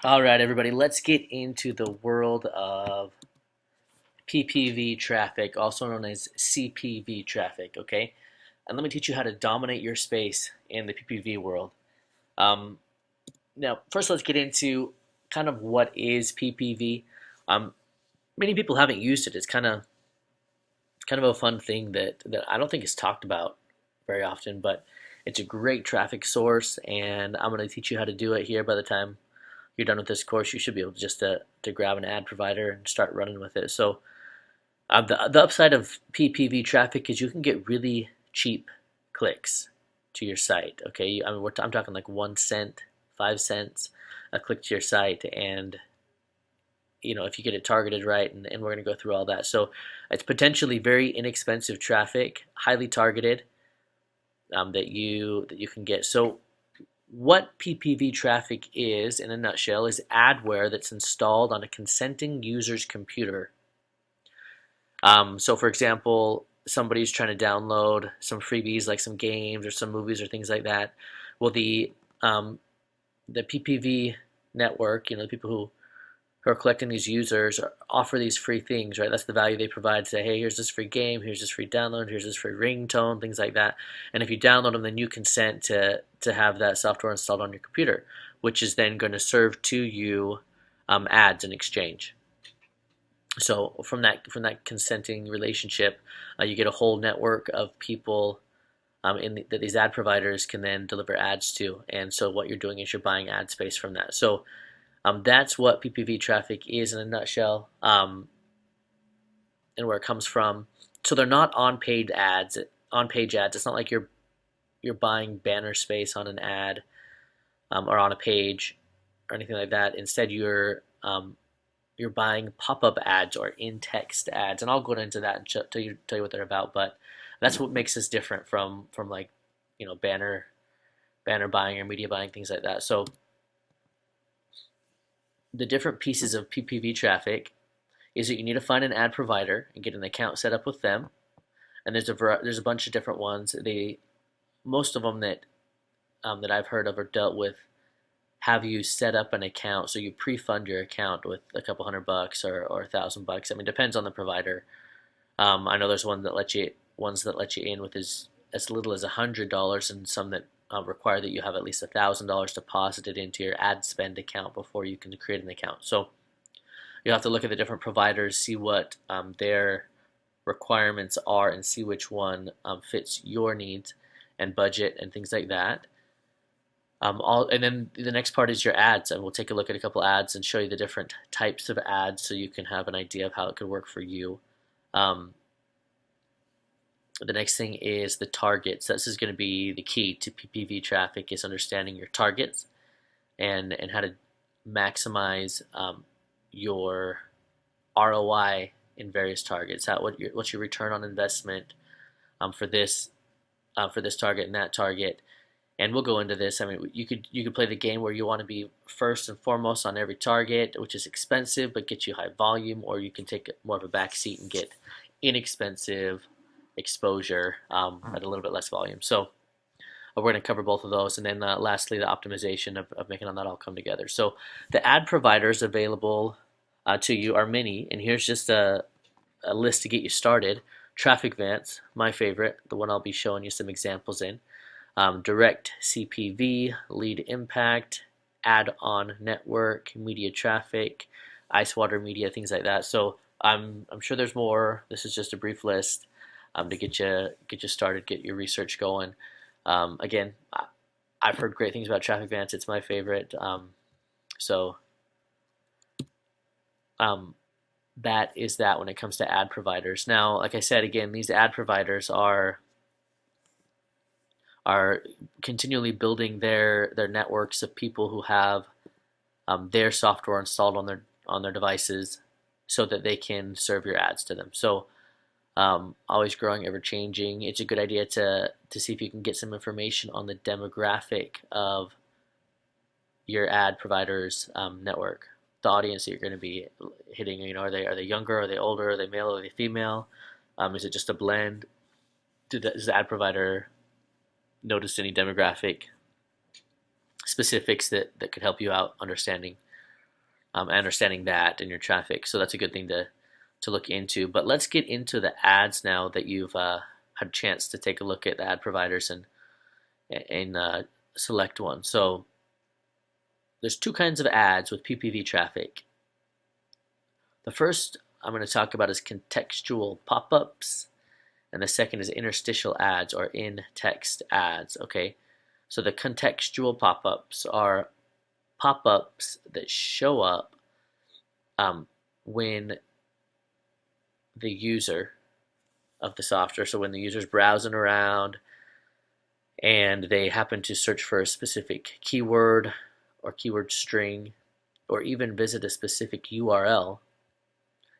All right, everybody, let's get into the world of PPV traffic, also known as CPV traffic, okay? And let me teach you how to dominate your space in the PPV world. Um, Now, first, let's get into kind of what is PPV. Um, Many people haven't used it. It's kind of a fun thing that I don't think is talked about very often, but it's a great traffic source, and I'm going to teach you how to do it here. By the time you're done with this course, you should be able just to grab an ad provider and start running with it. So the upside of PPV traffic is you can get really cheap clicks to your site. Okay, I mean I'm talking like 1 cent, 5 cents a click to your site, and if you get it targeted right, and we're going to go through all that. So it's potentially very inexpensive traffic, highly targeted, that you can get. So what PPV traffic is, in a nutshell, is adware that's installed on a consenting user's computer. So, for example, somebody's trying to download some freebies like some games or some movies or things like that. Well, the PPV network, the people who are collecting these users offer these free things, right? That's the value they provide. Say, hey, here's this free game, here's this free download, here's this free ringtone, things like that. And if you download them, then you consent to have that software installed on your computer, which is then going to serve to you ads in exchange. So from that consenting relationship, you get a whole network of people that these ad providers can then deliver ads to. And so what you're doing is you're buying ad space from that. So that's what PPV traffic is in a nutshell, and where it comes from. So they're not on-page ads. On-page ads. It's not like you're buying banner space on an ad or on a page or anything like that. Instead, you're buying pop-up ads or in-text ads, and I'll go into that and tell you what they're about. But that's what makes this different from like banner buying or media buying, things like that. So the different pieces of PPV traffic is that you need to find an ad provider and get an account set up with them. And there's a bunch of different ones. Most of them that I've heard of or dealt with have you set up an account, so you pre-fund your account with a couple $100 or $1,000. I mean, it depends on the provider. I know there's ones that let you in with as little as $100, and some that require that you have at least $1,000 deposited into your ad spend account before you can create an account. So you have to look at the different providers, see what their requirements are, and see which one fits your needs and budget and things like that. And then the next part is your ads, and we'll take a look at a couple ads and show you the different types of ads so you can have an idea of how it could work for you. Um, the next thing is the targets. This is going to be the key to PPV traffic, is understanding your targets and how to maximize your ROI in various targets. What's your return on investment for this target and that target. And we'll go into this. I mean, you could play the game where you want to be first and foremost on every target, which is expensive but gets you high volume, or you can take more of a back seat and get inexpensive exposure at a little bit less volume. So we're going to cover both of those, and then lastly, the optimization of making that all come together. So the ad providers available to you are many, and here's just a list to get you started. TrafficVance, my favorite, the one I'll be showing you some examples in. Direct CPV, Lead Impact, Add-on Network, Media Traffic, Icewater Media, things like that. So I'm sure there's more. This is just a brief list to get you started, get your research going. Again, I've heard great things about TrafficVance. It's my favorite. So that is that when it comes to ad providers. Now, like I said, again, these ad providers are continually building their networks of people who have their software installed on their devices, so that they can serve your ads to them. So always growing, ever changing. It's a good idea to see if you can get some information on the demographic of your ad provider's network, the audience that you're going to be hitting. Are they younger? Are they older? Are they male? Are they female? Is it just a blend? Does the ad provider notice any demographic specifics that could help you out understanding understanding that in your traffic. So that's a good thing to look into. But let's get into the ads now that you've had a chance to take a look at the ad providers and select one. So there's two kinds of ads with PPV traffic. The first I'm going to talk about is contextual pop-ups, and the second is interstitial ads or in-text ads. Okay, so the contextual pop-ups are pop-ups that show up when the user of the software, so when the user's browsing around and they happen to search for a specific keyword or keyword string, or even visit a specific URL,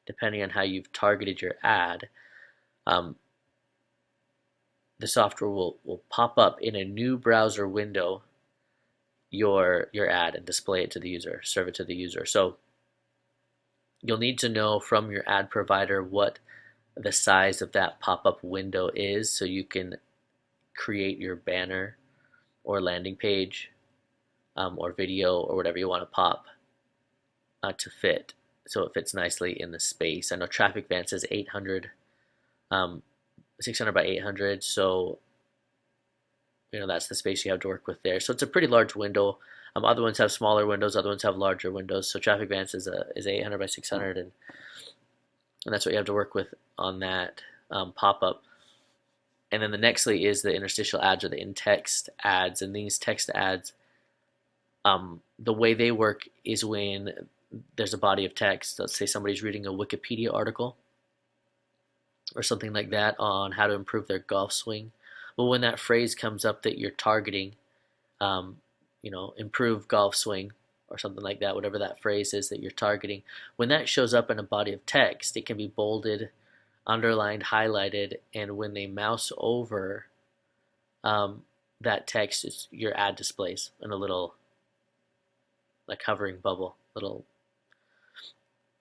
depending on how you've targeted your ad, the software will pop up in a new browser window your ad and display it to the user, serve it to the user. So you'll need to know from your ad provider what the size of that pop-up window is, so you can create your banner or landing page or video or whatever you want to pop to fit, so it fits nicely in the space. I know Traffic Van says 800, 600 by 800, so that's the space you have to work with there. So it's a pretty large window. Other ones have smaller windows, other ones have larger windows. So Traffic Van is 800 by 600, and that's what you have to work with on that pop-up. And then the nextly is the interstitial ads or the in-text ads. And these text ads, the way they work is when there's a body of text. Let's say somebody's reading a Wikipedia article or something like that on how to improve their golf swing. Well, when that phrase comes up that you're targeting, improve golf swing or something like that, whatever that phrase is that you're targeting, when that shows up in a body of text, it can be bolded, underlined, highlighted, and when they mouse over that text, your ad displays in a little, like, hovering bubble, little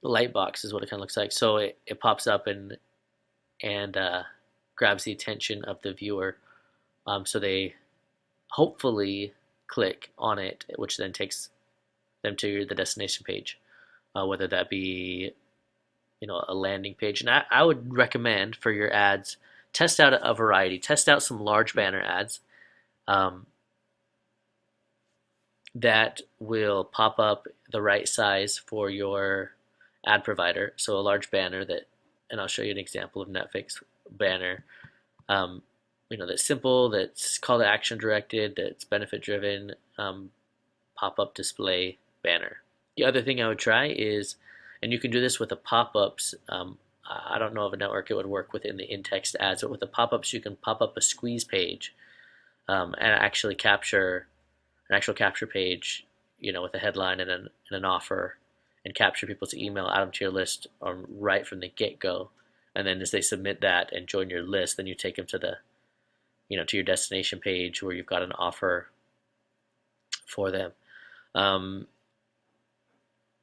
light box is what it kind of looks like. So it pops up and grabs the attention of the viewer, so they hopefully click on it, which then takes them to the destination page, whether that be a landing page. And I would recommend for your ads, test out a variety. Test out some large banner ads that will pop up the right size for your ad provider. So a large banner and I'll show you an example of Netflix banner, that's simple, that's call to action directed, that's benefit driven, pop-up display banner. The other thing I would try is, and you can do this with the pop-ups, I don't know of a network it would work within the in-text ads, but with the pop-ups you can pop up a squeeze page and actually capture an actual capture page, with a headline and an offer, and capture people's email, add them to your list right from the get-go. And then as they submit that and join your list, then you take them to to your destination page where you've got an offer for them. And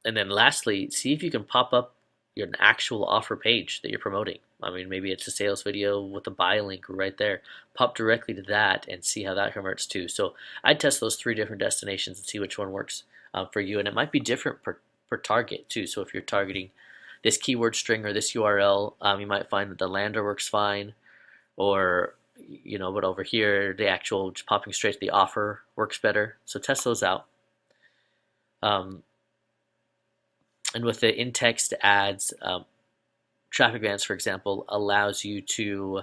then lastly, see if you can pop up an actual offer page that you're promoting. I mean, maybe it's a sales video with a buy link right there. Pop directly to that and see how that converts too. So I'd test those 3 different destinations and see which one works for you. And it might be different per target too. So if you're targeting this keyword string or this URL, you might find that the lander works fine, or but over here the actual just popping straight to the offer works better. So test those out. And with the in-text ads, Traffic Vans, for example, allows you to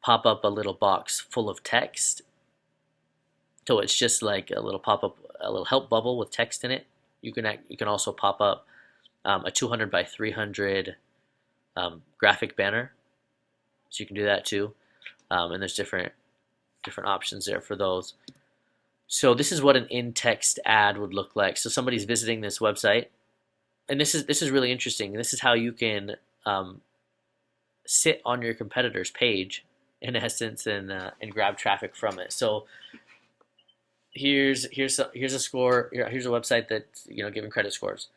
pop up a little box full of text. So it's just like a little pop-up, a little help bubble with text in it. You can also pop up a 200 by 300 graphic banner, so you can do that too. And there's different options there for those. So this is what an in-text ad would look like. So somebody's visiting this website, and this is really interesting. This is how you can sit on your competitor's page, in essence, and grab traffic from it. So here's a score. Here's a website that's giving credit scores.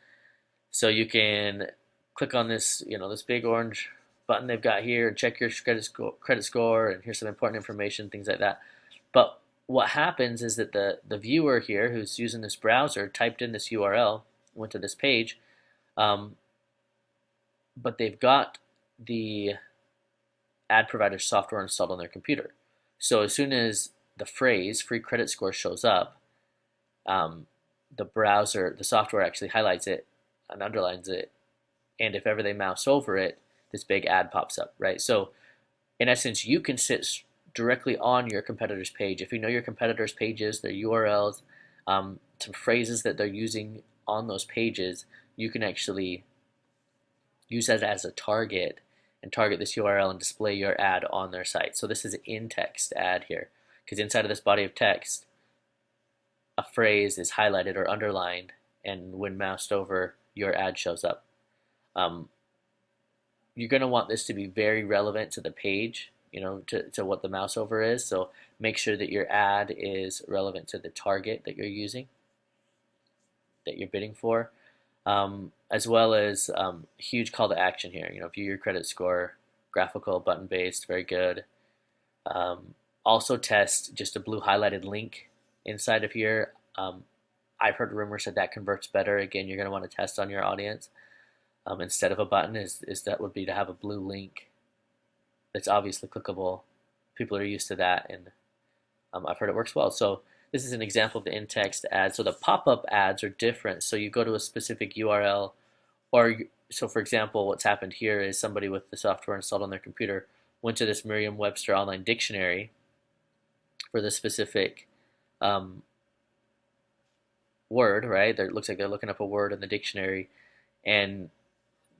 So you can click on this this big orange button they've got here and check your credit score, and here's some important information, things like that. But what happens is that the viewer here who's using this browser typed in this URL, went to this page, um, but they've got the ad provider software installed on their computer. So as soon as the phrase free credit score shows up, um, the software actually highlights it and underlines it, and if ever they mouse over it, this big ad pops up, right? So in essence, you can sit directly on your competitor's page. If you know your competitor's pages, their URLs, some phrases that they're using on those pages, you can actually use that as a target and target this URL and display your ad on their site. So this is an in-text ad here, because inside of this body of text, a phrase is highlighted or underlined, and when moused over, your ad shows up. Um, you're going to want this to be very relevant to the page, to what the mouse over is. So make sure that your ad is relevant to the target that you're using, that you're bidding for, as well as huge call to action here. View your credit score, graphical, button-based, very good. Also test just a blue highlighted link inside of here. I've heard rumors that converts better. Again, you're going to want to test on your audience. Instead of a button, that would be to have a blue link that's obviously clickable. People are used to that, and I've heard it works well. So this is an example of the in-text ad. So the pop-up ads are different. So you go to a specific URL, so for example, what's happened here is somebody with the software installed on their computer went to this Merriam-Webster online dictionary for the specific word, right? It looks like they're looking up a word in the dictionary, and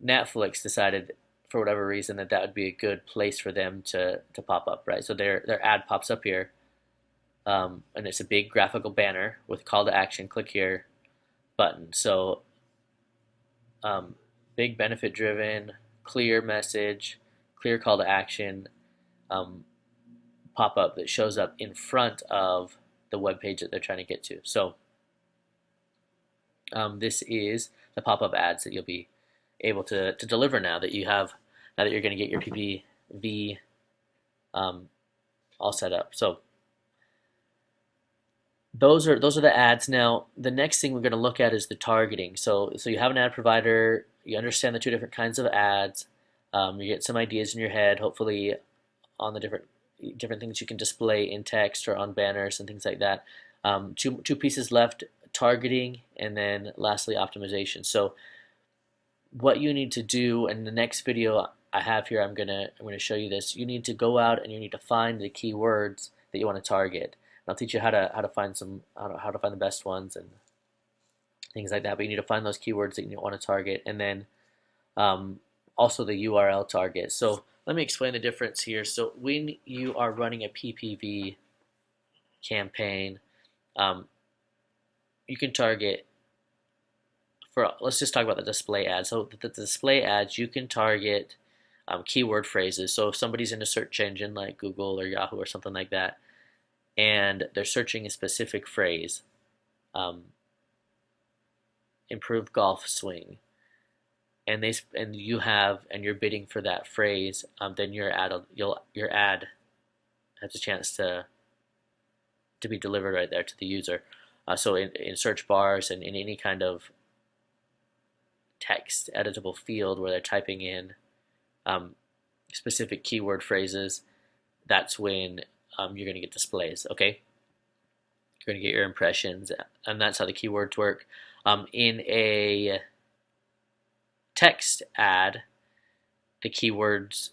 Netflix decided for whatever reason that would be a good place for them to pop up, right? So their ad pops up here, and it's a big graphical banner with call to action, click here button. So big benefit driven, clear message, clear call to action pop up that shows up in front of the web page that they're trying to get to. So this is the pop-up ads that you'll be able to deliver now that you're going to get your PPV all set up. So those are the ads. Now the next thing we're going to look at is the targeting. So you have an ad provider, you understand the two different kinds of ads, you get some ideas in your head, hopefully on the different things you can display in text or on banners and things like that. Two pieces left: targeting, and then lastly optimization. So what you need to do in the next video I have here, I'm gonna show you this. You need to go out and you need to find the keywords that you want to target. And I'll teach you how to find how to find the best ones and things like that. But you need to find those keywords that you want to target, and then also the URL target. So let me explain the difference here. So when you are running a PPV campaign, you can target let's just talk about the display ads. So the display ads, you can target keyword phrases. So if somebody's in a search engine like Google or Yahoo or something like that, and they're searching a specific phrase, improved golf swing, and you're bidding for that phrase, then your ad has a chance to be delivered right there to the user. So in search bars and in any kind of text editable field where they're typing in specific keyword phrases, that's when you're going to get displays. Okay, you're going to get your impressions, and that's how the keywords work. In a text ad, the keywords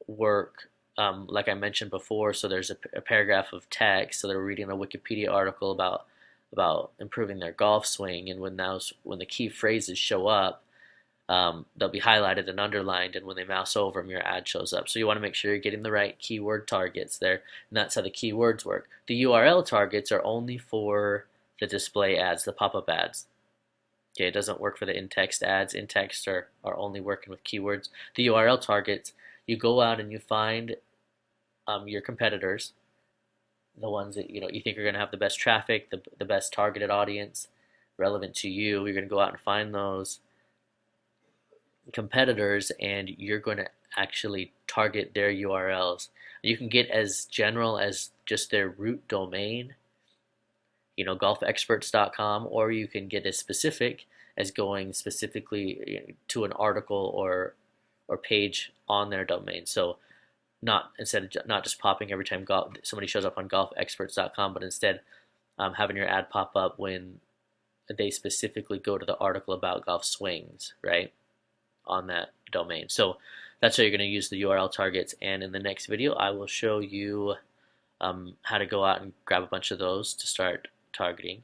work like I mentioned before. So there's a paragraph of text, so they're reading a Wikipedia article about improving their golf swing, and when the key phrases show up, they'll be highlighted and underlined, and when they mouse over them, your ad shows up. So you want to make sure you're getting the right keyword targets there, and that's how the keywords work. The URL targets are only for the display ads, the pop-up ads. Okay, it doesn't work for the in-text ads. In-text are only working with keywords. The URL targets, you go out and you find your competitors, the ones that you think are going to have the best traffic, the best targeted audience relevant to you. You're going to go out and find those competitors, and you're going to actually target their URLs. You can get as general as just their root domain. golfexperts.com, or you can get as specific as going specifically to an article or page on their domain. So not just popping every time somebody shows up on golfexperts.com, but instead having your ad pop up when they specifically go to the article about golf swings, right, on that domain. So that's how you're going to use the URL targets. And in the next video, I will show you how to go out and grab a bunch of those to start targeting.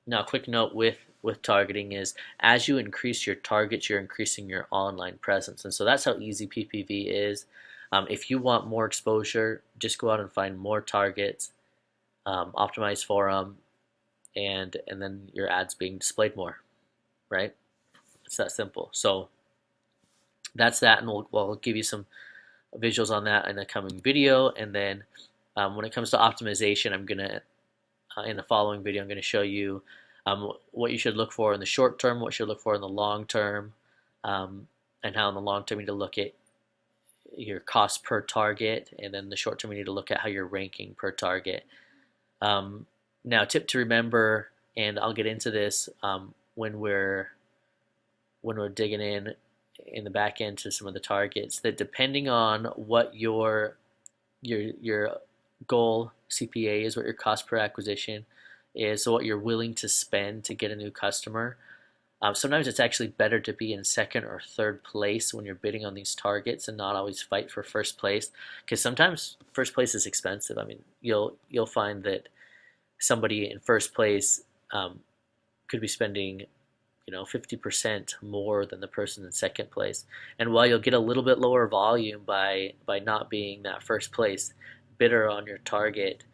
Now, a quick note with targeting is as you increase your targets, you're increasing your online presence. And so that's how easy PPV is. If you want more exposure, just go out and find more targets, optimize for them, and then your ads being displayed more, right? It's that simple. So that's that, and we'll give you some visuals on that in a coming video. And then when it comes to optimization, I'm gonna in the following video I'm gonna show you what you should look for in the short term, what you should look for in the long term, and how in the long term you need to look at your cost per target, and then the short term you need to look at how you're ranking per target. Now, tip to remember, and I'll get into this when we're digging in the back end to some of the targets, that depending on what your goal CPA is, what your cost per acquisition is, so what you're willing to spend to get a new customer. Sometimes it's actually better to be in second or third place when you're bidding on these targets and not always fight for first place, because sometimes first place is expensive. I mean, you'll find that somebody in first place could be spending 50% more than the person in second place. And while you'll get a little bit lower volume by not being that first place bidder on your target,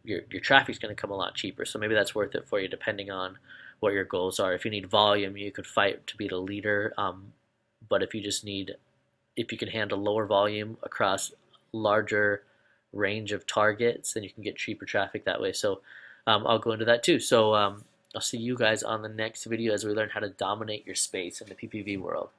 your traffic's going to come a lot cheaper. So maybe that's worth it for you, depending on what your goals are. If you need volume, you could fight to be the leader. But if you can handle lower volume across larger range of targets, then you can get cheaper traffic that way. So I'll go into that too. So I'll see you guys on the next video as we learn how to dominate your space in the PPV world.